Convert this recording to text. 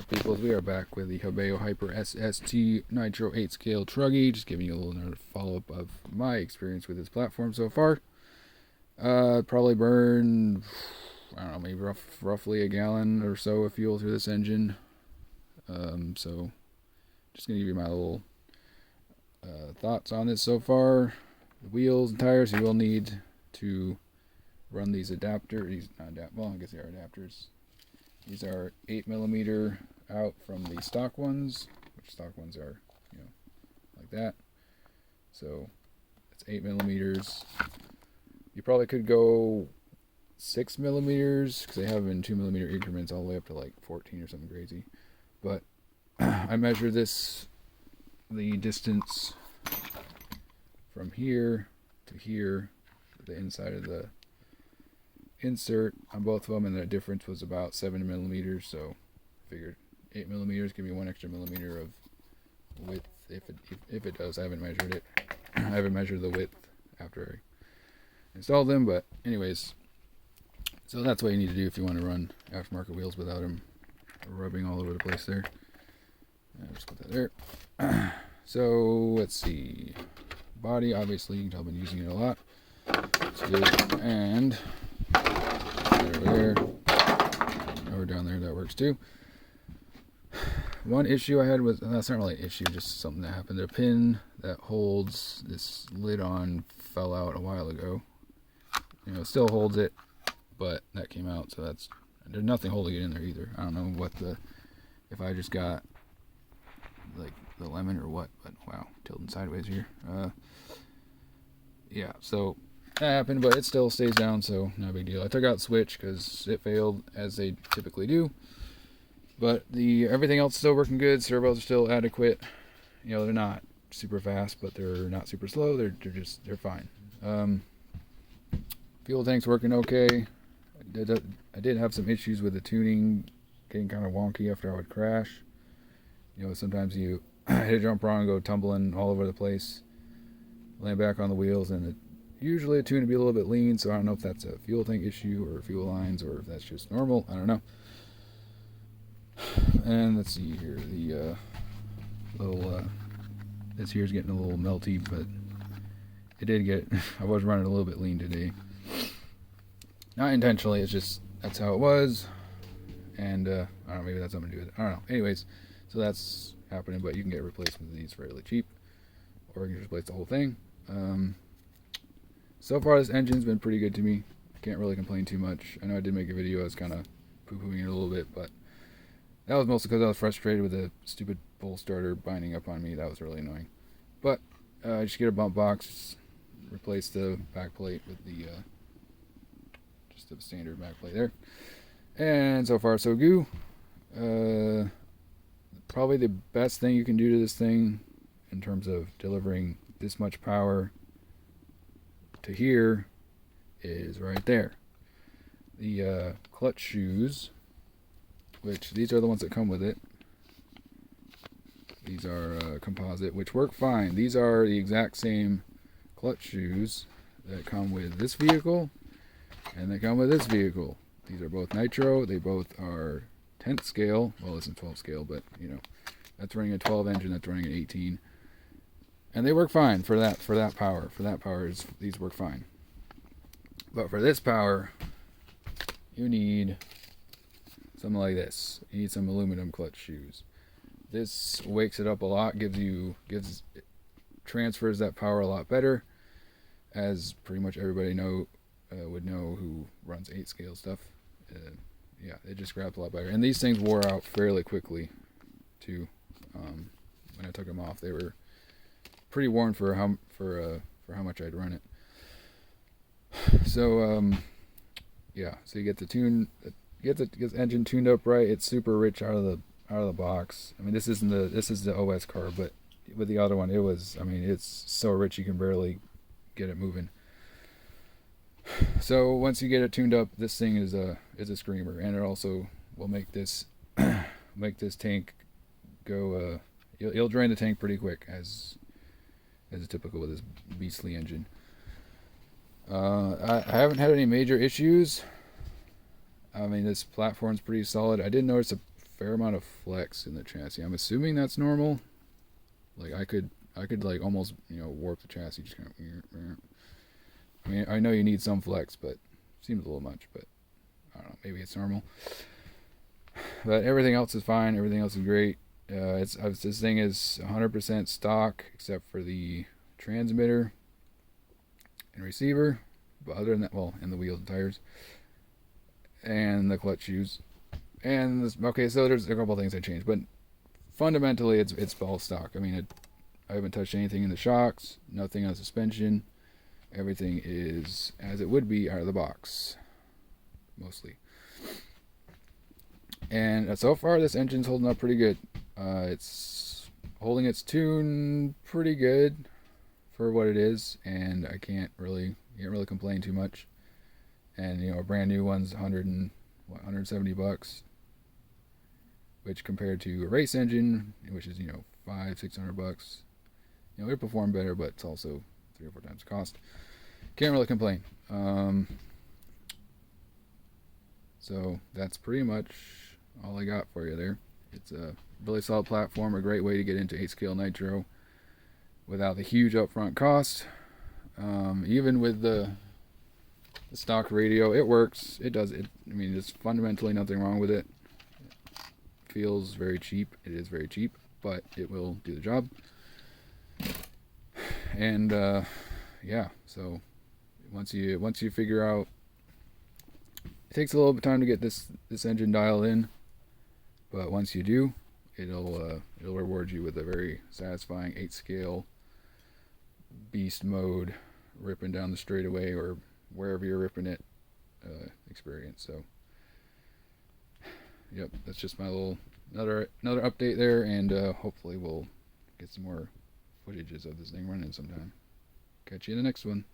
Alright peoples, we are back with the Hobao Hyper SST Nitro 8 scale Truggy. Just giving you a little another follow-up of my experience with this platform so far. Probably burned, I don't know, maybe roughly a gallon or so of fuel through this engine. So just going to give you my little thoughts on this so far. The wheels and tires, you will need to run these adapters. Well, I guess they are adapters. These are 8mm out from the stock ones, which stock ones are, like that. So it's 8mm. You probably could go 6mm because they have them in 2mm increments all the way up to like 14 or something crazy. But I measured the distance from here to here, the inside of the insert on both of them, and the difference was about 7mm. So I figured 8mm give me 1 extra millimeter of width if it does. I haven't measured it. I haven't measured the width after I installed them, but anyways, so that's what you need to do if you want to run aftermarket wheels without them rubbing all over the place there. I'll just put that there. So let's see, body, obviously you can tell I've been using it a lot. It's good. And there, or down there, that works too. One issue I had was, that's not really an issue, just something that happened. The pin that holds this lid on fell out a while ago. It still holds it, but that came out, so there's nothing holding it in there either. I don't know if I just got like the lemon or what, but wow, tilting sideways here. Yeah, so that happened, but it still stays down, so no big deal. I took out the switch because it failed, as they typically do. But everything else is still working good. Servos are still adequate. They're not super fast, but they're not super slow. They're fine. Fuel tank's working okay. I did have some issues with the tuning getting kind of wonky after I would crash. Sometimes you hit a jump wrong and go tumbling all over the place, land back on the wheels, and usually a tune would be a little bit lean, so I don't know if that's a fuel tank issue or fuel lines or if that's just normal. I don't know. And let's see here, the this here's getting a little melty, but it did get, I was running a little bit lean today. Not intentionally, it's just, that's how it was. And I don't know, maybe that's something to do with it. I don't know. Anyways, so that's happening, but you can get replacements of these fairly cheap, or you can replace the whole thing. So far this engine's been pretty good to me. I can't really complain too much. I know I did make a video, I was kind of poo-pooing it a little bit, but that was mostly because I was frustrated with the stupid pull starter binding up on me. That was really annoying. But just get a bump box, replace the back plate with the just the standard back plate there, and so far so good. Probably the best thing you can do to this thing in terms of delivering this much power to here is right there. The clutch shoes, which these are the ones that come with it. These are composite, which work fine. These are the exact same clutch shoes that come with this vehicle and they come with this vehicle. These are both Nitro. They both are 10th scale. Well, this is 12th scale, but that's running a 12 engine, that's running an 18. And they work fine for that power. For that power, these work fine. But for this power, you need something like this. You need some aluminum clutch shoes. This wakes it up a lot, transfers that power a lot better, as pretty much everybody would know who runs 8 scale stuff. Yeah, it just grabs a lot better. And these things wore out fairly quickly too. When I took them off, they were pretty worn for how much I'd run it. So yeah, so you get the engine tuned up right. It's super rich out of the box. I mean, this is the OS car, but with the other one, it's so rich you can barely get it moving. So once you get it tuned up, this thing is a screamer, and it also will make this tank go. You'll drain the tank pretty quick, as is typical with this beastly engine. I haven't had any major issues. I mean, this platform's pretty solid. I did notice a fair amount of flex in the chassis. I'm assuming that's normal. Like I could like almost, you know, warp the chassis. Just kind of. I mean, I know you need some flex, but it seems a little much. But I don't know. Maybe it's normal. But everything else is fine. Everything else is great. This thing is 100% stock except for the transmitter and receiver. But other than that, well, and the wheels and tires and the clutch shoes. And this, okay, so there's a couple things I changed, but fundamentally it's all stock. I mean, I haven't touched anything in the shocks, nothing on suspension. Everything is as it would be out of the box, mostly. And so far, this engine's holding up pretty good. It's holding its tune pretty good for what it is, and I can't really complain too much. And you know, a brand new one's $170, which compared to a race engine, which is, you know, $500-600, you know, it performed better, but it's also 3 or 4 times the cost. Can't really complain. So that's pretty much all I got for you there. It's a really solid platform, a great way to get into 8-scale Nitro without the huge upfront cost. Even with the stock radio, it works. It does it. I mean, there's fundamentally nothing wrong with it. It feels very cheap. It is very cheap, but it will do the job. And yeah, so once you figure out, it takes a little bit of time to get this engine dialed in, but once you do, it'll reward you with a very satisfying 8-scale beast mode, ripping down the straightaway or wherever you're ripping it experience. So yep, that's just my little another update there, and hopefully we'll get some more footages of this thing running sometime. Catch you in the next one.